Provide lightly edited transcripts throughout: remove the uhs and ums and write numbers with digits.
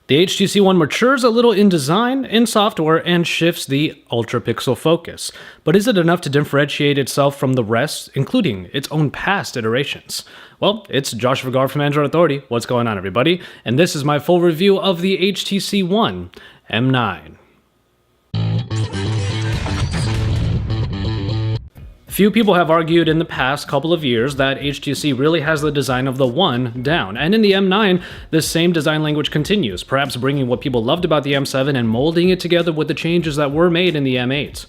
The HTC One matures a little in design, in software, and shifts the ultra-pixel focus. But is it enough to differentiate itself from the rest, including its own past iterations? Well, it's Josh Vergara from Android Authority. What's going on, everybody? And this is my full review of the HTC One M9. Few people have argued in the past couple of years that HTC really has the design of the One down, and in the M9, this same design language continues, perhaps bringing what people loved about the M7 and molding it together with the changes that were made in the M8.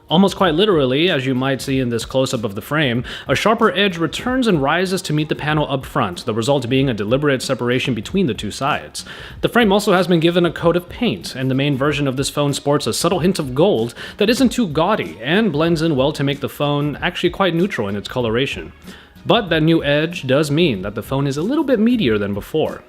Almost quite literally, as you might see in this close-up of the frame, a sharper edge returns and rises to meet the panel up front, the result being a deliberate separation between the two sides. The frame also has been given a coat of paint, and the main version of this phone sports a subtle hint of gold that isn't too gaudy and blends in well to make the phone actually quite neutral in its coloration. But that new edge does mean that the phone is a little bit meatier than before.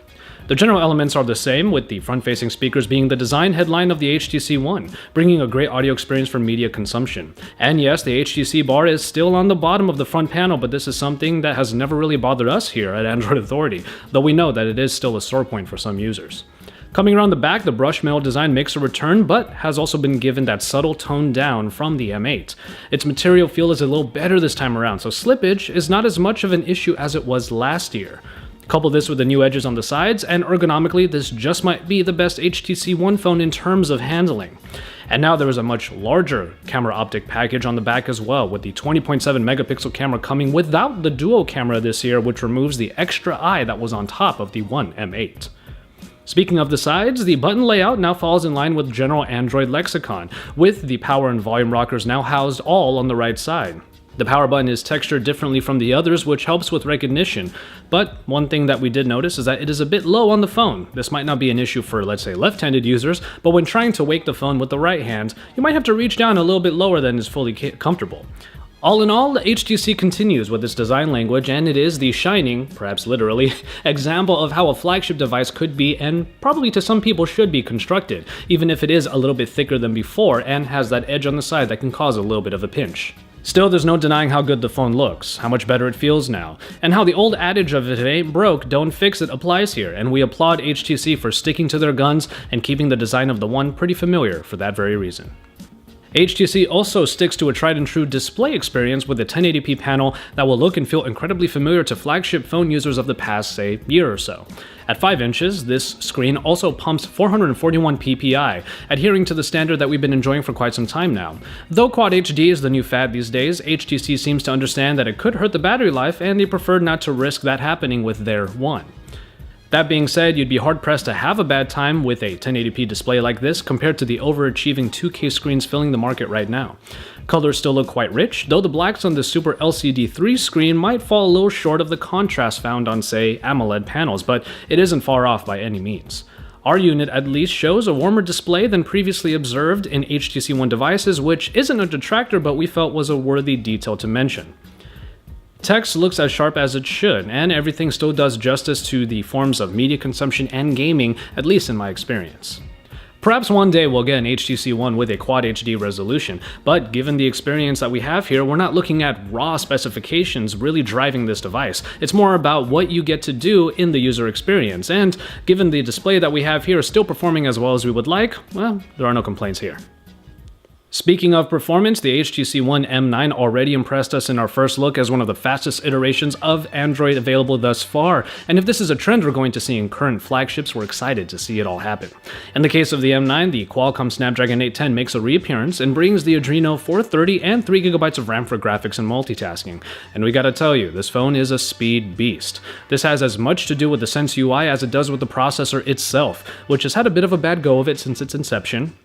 The general elements are the same, with the front-facing speakers being the design headline of the HTC One, bringing a great audio experience for media consumption. And yes, the HTC bar is still on the bottom of the front panel, but this is something that has never really bothered us here at Android Authority, though we know that it is still a sore point for some users. Coming around the back, the brush metal design makes a return, but has also been given that subtle tone down from the M8. Its material feel is a little better this time around, so slippage is not as much of an issue as it was last year. Couple this with the new edges on the sides, and ergonomically, this just might be the best HTC One phone in terms of handling. And now there is a much larger camera optic package on the back as well, with the 20.7 megapixel camera coming without the dual camera this year, which removes the extra eye that was on top of the One M8. Speaking of the sides, the button layout now falls in line with general Android lexicon, with the power and volume rockers now housed all on the right side. The power button is textured differently from the others, which helps with recognition, but one thing that we did notice is that it is a bit low on the phone. This might not be an issue for, let's say, left-handed users, but when trying to wake the phone with the right hand, you might have to reach down a little bit lower than is fully comfortable. All in all, the HTC continues with its design language, and it is the shining, perhaps literally, example of how a flagship device could be and probably to some people should be constructed, even if it is a little bit thicker than before and has that edge on the side that can cause a little bit of a pinch. Still, there's no denying how good the phone looks, how much better it feels now, and how the old adage of if it ain't broke, don't fix it applies here, and we applaud HTC for sticking to their guns and keeping the design of the One pretty familiar for that very reason. HTC also sticks to a tried and true display experience with a 1080p panel that will look and feel incredibly familiar to flagship phone users of the past, say, year or so. At 5 inches, this screen also pumps 441 ppi, adhering to the standard that we've been enjoying for quite some time now. Though Quad HD is the new fad these days, HTC seems to understand that it could hurt the battery life, and they preferred not to risk that happening with their One. That being said, you'd be hard-pressed to have a bad time with a 1080p display like this compared to the overachieving 2K screens filling the market right now. Colors still look quite rich, though the blacks on the Super LCD 3 screen might fall a little short of the contrast found on, say, AMOLED panels, but it isn't far off by any means. Our unit at least shows a warmer display than previously observed in HTC One devices, which isn't a detractor, but we felt was a worthy detail to mention. Text looks as sharp as it should, and everything still does justice to the forms of media consumption and gaming, at least in my experience. Perhaps one day we'll get an HTC One with a Quad HD resolution, but given the experience that we have here, we're not looking at raw specifications really driving this device. It's more about what you get to do in the user experience, and given the display that we have here is still performing as well as we would like, well, there are no complaints here. Speaking of performance, the HTC One M9 already impressed us in our first look as one of the fastest iterations of Android available thus far, and if this is a trend we're going to see in current flagships, we're excited to see it all happen. In the case of the M9, the Qualcomm Snapdragon 810 makes a reappearance and brings the Adreno 430 and 3GB of RAM for graphics and multitasking. And we gotta tell you, this phone is a speed beast. This has as much to do with the Sense UI as it does with the processor itself, which has had a bit of a bad go of it since its inception.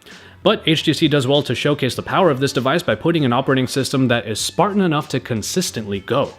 But HTC does well to showcase the power of this device by putting an operating system that is Spartan enough to consistently go.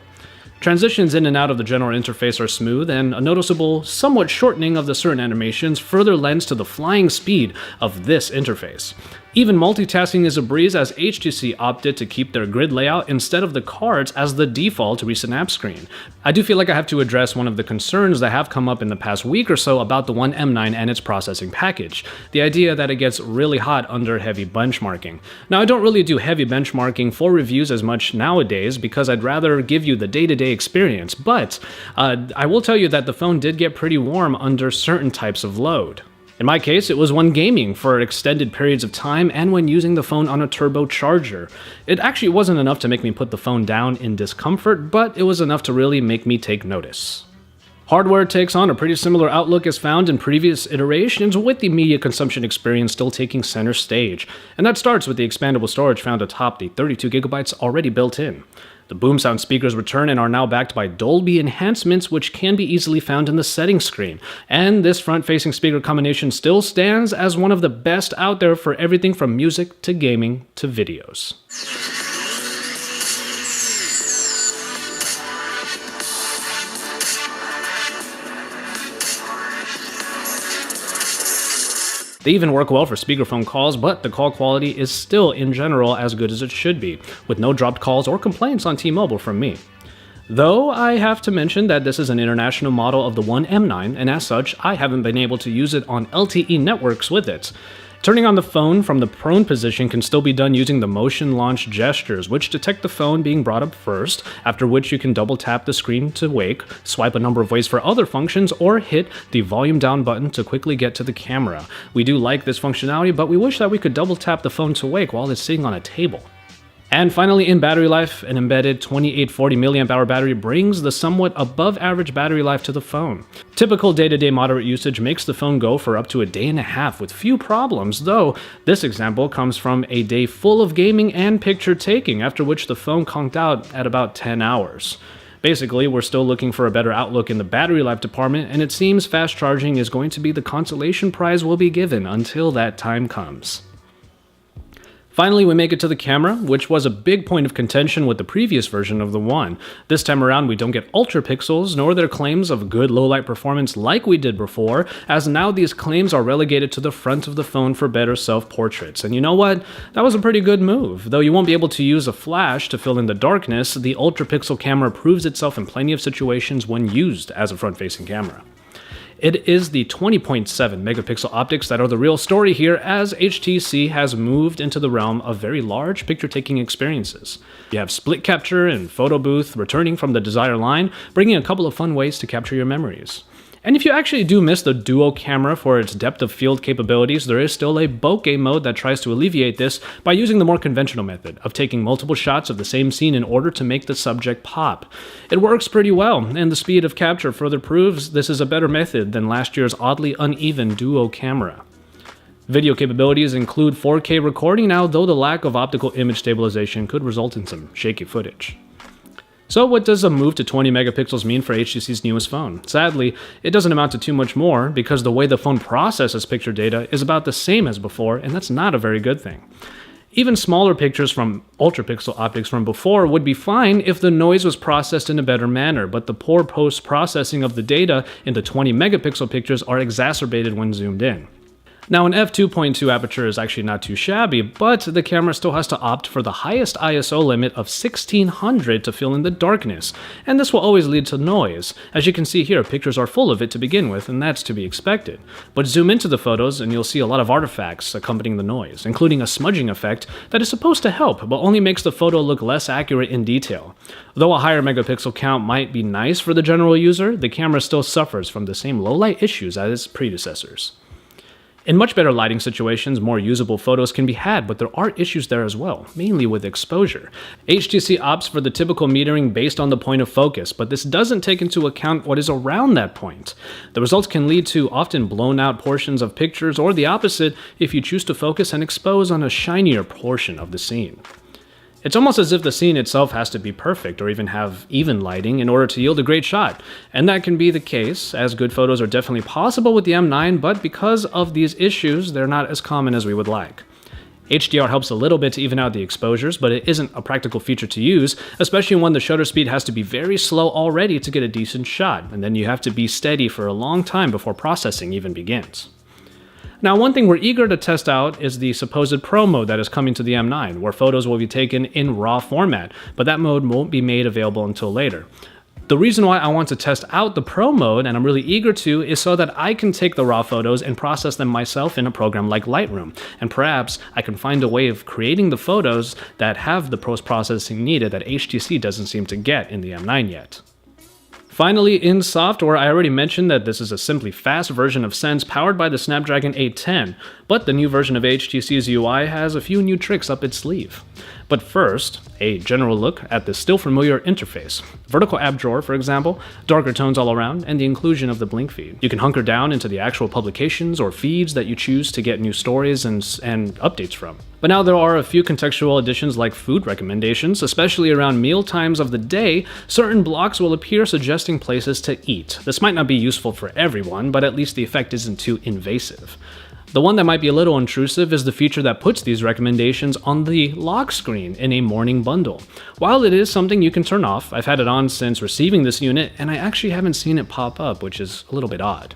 Transitions in and out of the general interface are smooth, and a noticeable, somewhat shortening of the certain animations further lends to the flying speed of this interface. Even multitasking is a breeze, as HTC opted to keep their grid layout instead of the cards as the default recent app screen. I do feel like I have to address one of the concerns that have come up in the past week or so about the One M9 and its processing package. The idea that it gets really hot under heavy benchmarking. Now, I don't really do heavy benchmarking for reviews as much nowadays because I'd rather give you the day-to-day experience, but I will tell you that the phone did get pretty warm under certain types of load. In my case, it was when gaming for extended periods of time and when using the phone on a turbocharger. It actually wasn't enough to make me put the phone down in discomfort, but it was enough to really make me take notice. Hardware takes on a pretty similar outlook as found in previous iterations, with the media consumption experience still taking center stage. And that starts with the expandable storage found atop the 32GB already built in. The boom sound speakers return and are now backed by Dolby enhancements, which can be easily found in the settings screen. And this front-facing speaker combination still stands as one of the best out there for everything from music to gaming to videos. They even work well for speakerphone calls, but the call quality is still, in general, as good as it should be, with no dropped calls or complaints on T-Mobile from me. Though I have to mention that this is an international model of the One M9, and as such, I haven't been able to use it on LTE networks with it. Turning on the phone from the prone position can still be done using the motion launch gestures, which detect the phone being brought up first, after which you can double tap the screen to wake, swipe a number of ways for other functions, or hit the volume down button to quickly get to the camera. We do like this functionality, but we wish that we could double tap the phone to wake while it's sitting on a table. And finally, in battery life, an embedded 2840 mAh battery brings the somewhat above average battery life to the phone. Typical day-to-day moderate usage makes the phone go for up to a day and a half with few problems, though this example comes from a day full of gaming and picture taking, after which the phone conked out at about 10 hours. Basically, we're still looking for a better outlook in the battery life department, and it seems fast charging is going to be the consolation prize we'll be given until that time comes. Finally, we make it to the camera, which was a big point of contention with the previous version of the One. This time around, we don't get ultra pixels, nor their claims of good low-light performance like we did before, as now these claims are relegated to the front of the phone for better self-portraits. And you know what? That was a pretty good move. Though you won't be able to use a flash to fill in the darkness, the ultra pixel camera proves itself in plenty of situations when used as a front-facing camera. It is the 20.7 megapixel optics that are the real story here, as HTC has moved into the realm of very large picture-taking experiences. You have split capture and photo booth returning from the Desire line, bringing a couple of fun ways to capture your memories. And if you actually do miss the duo camera for its depth of field capabilities, there is still a bokeh mode that tries to alleviate this by using the more conventional method of taking multiple shots of the same scene in order to make the subject pop. It works pretty well, and the speed of capture further proves this is a better method than last year's oddly uneven duo camera. Video capabilities include 4K recording now, though the lack of optical image stabilization could result in some shaky footage. So what does a move to 20 megapixels mean for HTC's newest phone? Sadly, it doesn't amount to too much more, because the way the phone processes picture data is about the same as before, and that's not a very good thing. Even smaller pictures from ultra-pixel optics from before would be fine if the noise was processed in a better manner, but the poor post-processing of the data in the 20 megapixel pictures are exacerbated when zoomed in. Now, an f2.2 aperture is actually not too shabby, but the camera still has to opt for the highest ISO limit of 1600 to fill in the darkness, and this will always lead to noise. As you can see here, pictures are full of it to begin with, and that's to be expected. But zoom into the photos and you'll see a lot of artifacts accompanying the noise, including a smudging effect that is supposed to help, but only makes the photo look less accurate in detail. Though a higher megapixel count might be nice for the general user, the camera still suffers from the same low-light issues as its predecessors. In much better lighting situations, more usable photos can be had, but there are issues there as well, mainly with exposure. HTC opts for the typical metering based on the point of focus, but this doesn't take into account what is around that point. The results can lead to often blown out portions of pictures, or the opposite if you choose to focus and expose on a shinier portion of the scene. It's almost as if the scene itself has to be perfect or even have even lighting in order to yield a great shot. And that can be the case, as good photos are definitely possible with the M9, but because of these issues, they're not as common as we would like. HDR helps a little bit to even out the exposures, but it isn't a practical feature to use, especially when the shutter speed has to be very slow already to get a decent shot, and then you have to be steady for a long time before processing even begins. Now, one thing we're eager to test out is the supposed Pro mode that is coming to the M9, where photos will be taken in RAW format, but that mode won't be made available until later. The reason why I want to test out the Pro mode, and I'm really eager to, is so that I can take the RAW photos and process them myself in a program like Lightroom, and perhaps I can find a way of creating the photos that have the post-processing needed that HTC doesn't seem to get in the M9 yet. Finally, in software, I already mentioned that this is a simply fast version of Sense powered by the Snapdragon 810, but the new version of HTC's UI has a few new tricks up its sleeve. But first, a general look at the still familiar interface. Vertical app drawer, for example, darker tones all around, and the inclusion of the blink feed. You can hunker down into the actual publications or feeds that you choose to get new stories and updates from. But now there are a few contextual additions like food recommendations, especially around meal times of the day. Certain blocks will appear suggesting places to eat. This might not be useful for everyone, but at least the effect isn't too invasive. The one that might be a little intrusive is the feature that puts these recommendations on the lock screen in a morning bundle. While it is something you can turn off, I've had it on since receiving this unit, and I actually haven't seen it pop up, which is a little bit odd.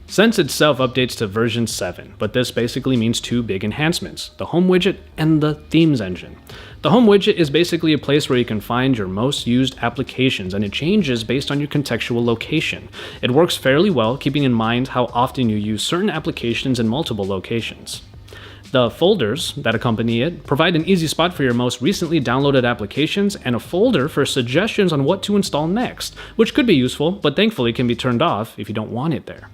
Sense itself updates to version 7, but this basically means two big enhancements, the home widget and the themes engine. The home widget is basically a place where you can find your most used applications, and it changes based on your contextual location. It works fairly well, keeping in mind how often you use certain applications in multiple locations. The folders that accompany it provide an easy spot for your most recently downloaded applications and a folder for suggestions on what to install next, which could be useful, but thankfully can be turned off if you don't want it there.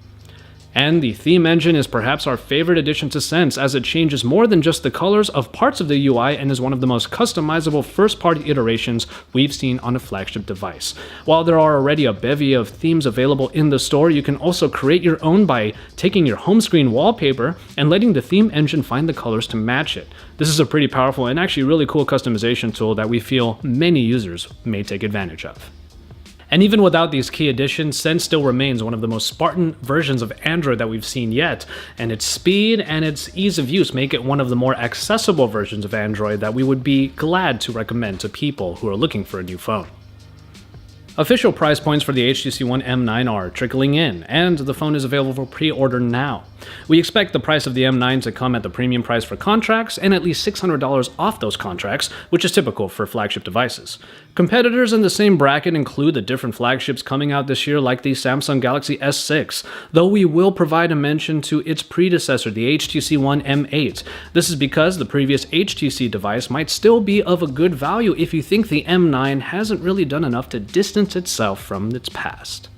And the theme engine is perhaps our favorite addition to Sense, as it changes more than just the colors of parts of the UI and is one of the most customizable first-party iterations we've seen on a flagship device. While there are already a bevy of themes available in the store, you can also create your own by taking your home screen wallpaper and letting the theme engine find the colors to match it. This is a pretty powerful and actually really cool customization tool that we feel many users may take advantage of. And even without these key additions, Sense still remains one of the most Spartan versions of Android that we've seen yet, and its speed and its ease of use make it one of the more accessible versions of Android that we would be glad to recommend to people who are looking for a new phone. Official price points for the HTC One M9 are trickling in, and the phone is available for pre-order now. We expect the price of the M9 to come at the premium price for contracts and at least $600 off those contracts, which is typical for flagship devices. Competitors in the same bracket include the different flagships coming out this year like the Samsung Galaxy S6, though we will provide a mention to its predecessor, the HTC One M8. This is because the previous HTC device might still be of a good value if you think the M9 hasn't really done enough to distance itself from its past.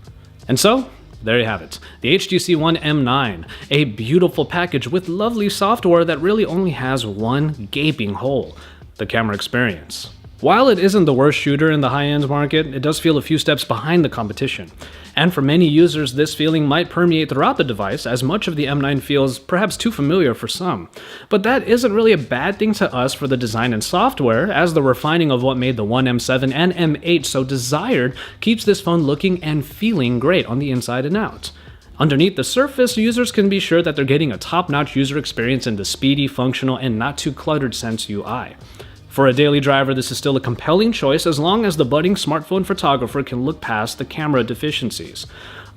And so, there you have it, the HTC One M9, a beautiful package with lovely software that really only has one gaping hole, the camera experience. While it isn't the worst shooter in the high-end market, it does feel a few steps behind the competition. And for many users, this feeling might permeate throughout the device, as much of the M9 feels perhaps too familiar for some. But that isn't really a bad thing to us for the design and software, as the refining of what made the One M7 and M8 so desired keeps this phone looking and feeling great on the inside and out. Underneath the surface, users can be sure that they're getting a top-notch user experience in the speedy, functional, and not too cluttered Sense UI. For a daily driver, this is still a compelling choice as long as the budding smartphone photographer can look past the camera deficiencies.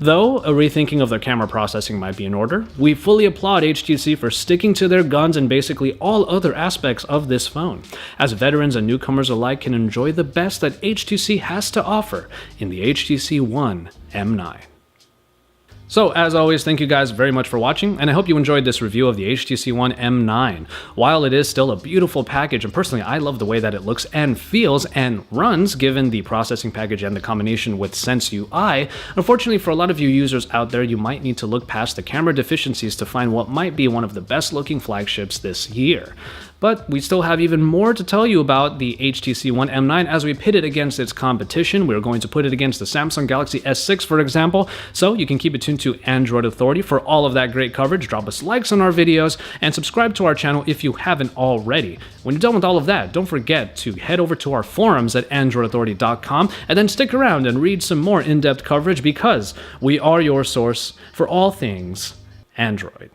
Though a rethinking of their camera processing might be in order, we fully applaud HTC for sticking to their guns in basically all other aspects of this phone, as veterans and newcomers alike can enjoy the best that HTC has to offer in the HTC One M9. So, as always, thank you guys very much for watching, and I hope you enjoyed this review of the HTC One M9. While it is still a beautiful package, and personally I love the way that it looks and feels and runs given the processing package and the combination with Sense UI, unfortunately for a lot of you users out there, you might need to look past the camera deficiencies to find what might be one of the best looking flagships this year. But we still have even more to tell you about the HTC One M9 as we pit it against its competition. We're going to put it against the Samsung Galaxy S6, for example, so you can keep it tuned to Android Authority for all of that great coverage. Drop us likes on our videos and subscribe to our channel if you haven't already. When you're done with all of that, don't forget to head over to our forums at androidauthority.com and then stick around and read some more in-depth coverage because we are your source for all things Android.